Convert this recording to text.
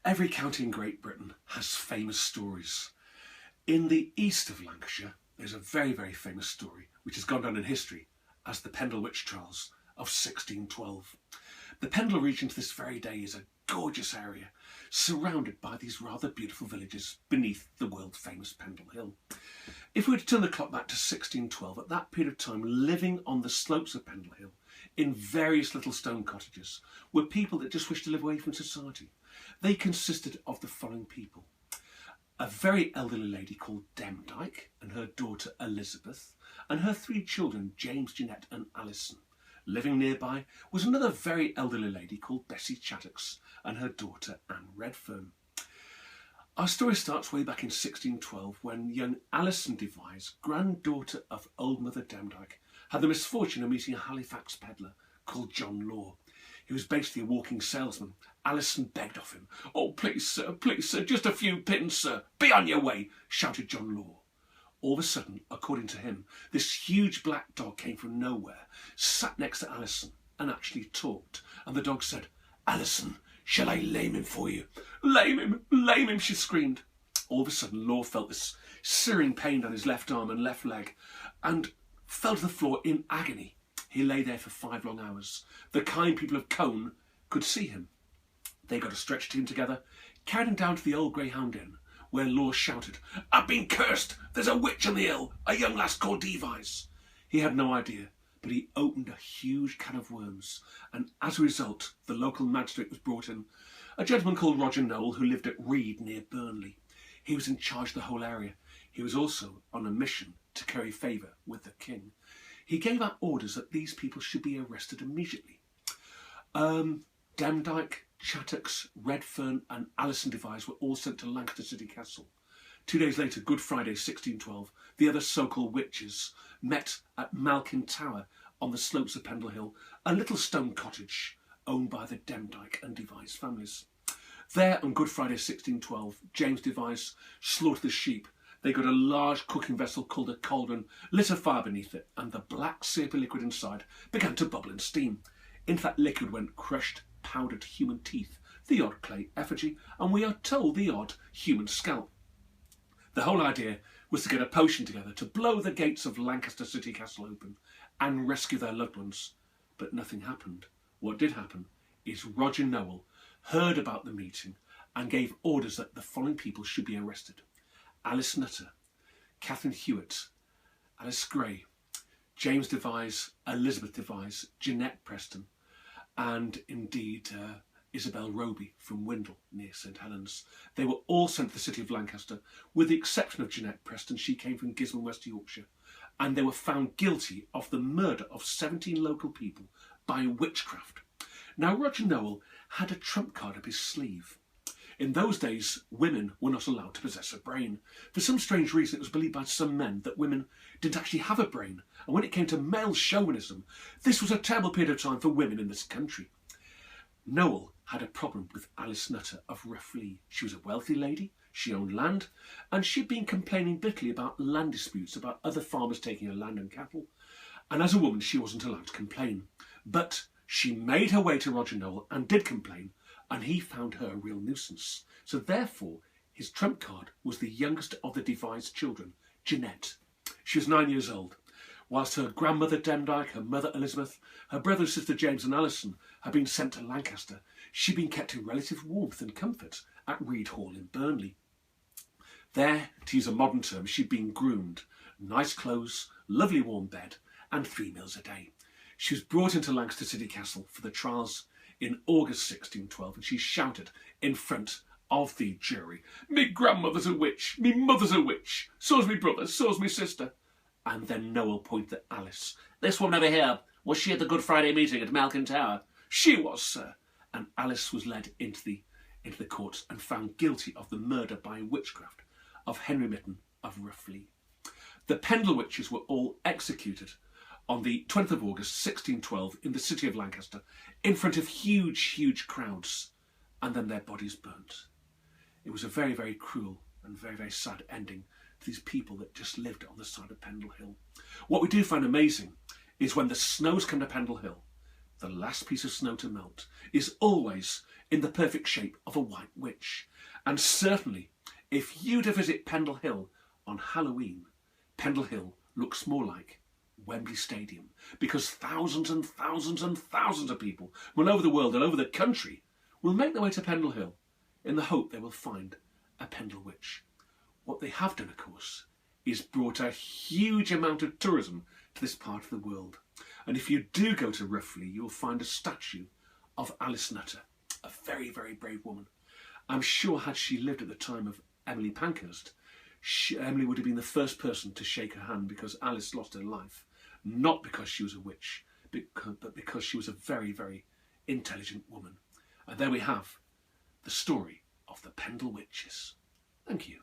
Every county in Great Britain has famous stories. In the east of Lancashire, there's a very, very famous story which has gone down in history as the Pendle Witch trials of 1612. The Pendle region to this very day is a gorgeous area surrounded by these rather beautiful villages beneath the world famous Pendle Hill. If we were to turn the clock back to 1612, at that period of time, living on the slopes of Pendle Hill in various little stone cottages were people that just wished to live away from society. They consisted of the following people: a very elderly lady called Demdike and her daughter Elizabeth, and her three children, James, Jennet and Alison. Living nearby was another very elderly lady called Bessie Chattox and her daughter Anne Redfern. Our story starts way back in 1612 when young Alison Device, granddaughter of old Mother Demdike, had the misfortune of meeting a Halifax peddler called John Law. He was basically a walking salesman. Alison begged of him. "Oh, please, sir, just a few pins, sir. Be on your way," shouted John Law. All of a sudden, according to him, this huge black dog came from nowhere, sat next to Alison and actually talked. And the dog said, "Alison, shall I lame him for you?" Lame him," she screamed. All of a sudden, Law felt this searing pain down his left arm and left leg and fell to the floor in agony. He lay there for 5 long hours. The kind people of Cone could see him. They got a stretcher team together, carried him down to the old Greyhound Inn, where Law shouted, "I've been cursed! There's a witch on the hill, a young lass called Device." He had no idea, but he opened a huge can of worms, and as a result, the local magistrate was brought in, a gentleman called Roger Nowell, who lived at Reed near Burnley. He was in charge of the whole area. He was also on a mission to curry favour with the king. He gave out orders that these people should be arrested immediately. Demdike, Chattox, Redfern and Alison Device were all sent to Lancaster City Castle. 2 days later, Good Friday 1612, the other so-called witches met at Malkin Tower on the slopes of Pendle Hill, a little stone cottage owned by the Demdike and Device families. There on Good Friday 1612, James Device slaughtered the sheep. They got a large cooking vessel called a cauldron, lit a fire beneath it, and the black syrupy liquid inside began to bubble and steam. Into that liquid went crushed, powdered human teeth, the odd clay effigy, and we are told the odd human scalp. The whole idea was to get a potion together to blow the gates of Lancaster City Castle open and rescue their loved ones. But nothing happened. What did happen is Roger Nowell heard about the meeting and gave orders that the following people should be arrested: Alice Nutter, Catherine Hewitt, Alice Gray, James Device, Elizabeth Device, Jennet Preston, and indeed Isabel Roby from Windle near St Helens. They were all sent to the city of Lancaster, with the exception of Jennet Preston. She came from Gisborne, West Yorkshire, and they were found guilty of the murder of 17 local people by witchcraft. Now, Roger Nowell had a trump card up his sleeve. In those days, women were not allowed to possess a brain. For some strange reason, it was believed by some men that women didn't actually have a brain. And when it came to male chauvinism, this was a terrible period of time for women in this country. Nowell had a problem with Alice Nutter of Roughlee. She was a wealthy lady, she owned land, and she'd been complaining bitterly about land disputes, about other farmers taking her land and cattle. And as a woman, she wasn't allowed to complain. But she made her way to Roger Nowell and did complain, and he found her a real nuisance. So therefore, his trump card was the youngest of the Device children, Jennet. She was 9 years old. Whilst her grandmother Demdike, her mother Elizabeth, her brother and sister James and Alison had been sent to Lancaster, she'd been kept in relative warmth and comfort at Reed Hall in Burnley. There, to use a modern term, she'd been groomed. Nice clothes, lovely warm bed, and 3 meals a day. She was brought into Lancaster City Castle for the trials in August 1612, and she shouted in front of the jury, "Me grandmother's a witch, me mother's a witch, so's me brother, so's me sister." And then Nowell pointed at Alice. "This woman over here, was she at the Good Friday meeting at Malkin Tower?" "She was, sir." And Alice was led into the courts and found guilty of the murder by witchcraft of Henry Mitten of Roughlee. The Pendle Witches were all executed on the 20th of August 1612 in the city of Lancaster in front of huge crowds, and then their bodies burnt. It was a very, very cruel and very, very sad ending to these people that just lived on the side of Pendle Hill. What we do find amazing is when the snows come to Pendle Hill, the last piece of snow to melt, is always in the perfect shape of a white witch. And certainly, if you to visit Pendle Hill on Halloween, Pendle Hill looks more like Wembley Stadium, because thousands and thousands and thousands of people from all over the world and over the country will make their way to Pendle Hill in the hope they will find a Pendle Witch. What they have done, of course, is brought a huge amount of tourism to this part of the world. And if you do go to Ruffley, you'll find a statue of Alice Nutter, a very, very brave woman. I'm sure had she lived at the time of Emily Pankhurst, Emily would have been the first person to shake her hand, because Alice lost her life, not because she was a witch, but because she was a very, very intelligent woman. And there we have the story of the Pendle Witches. Thank you.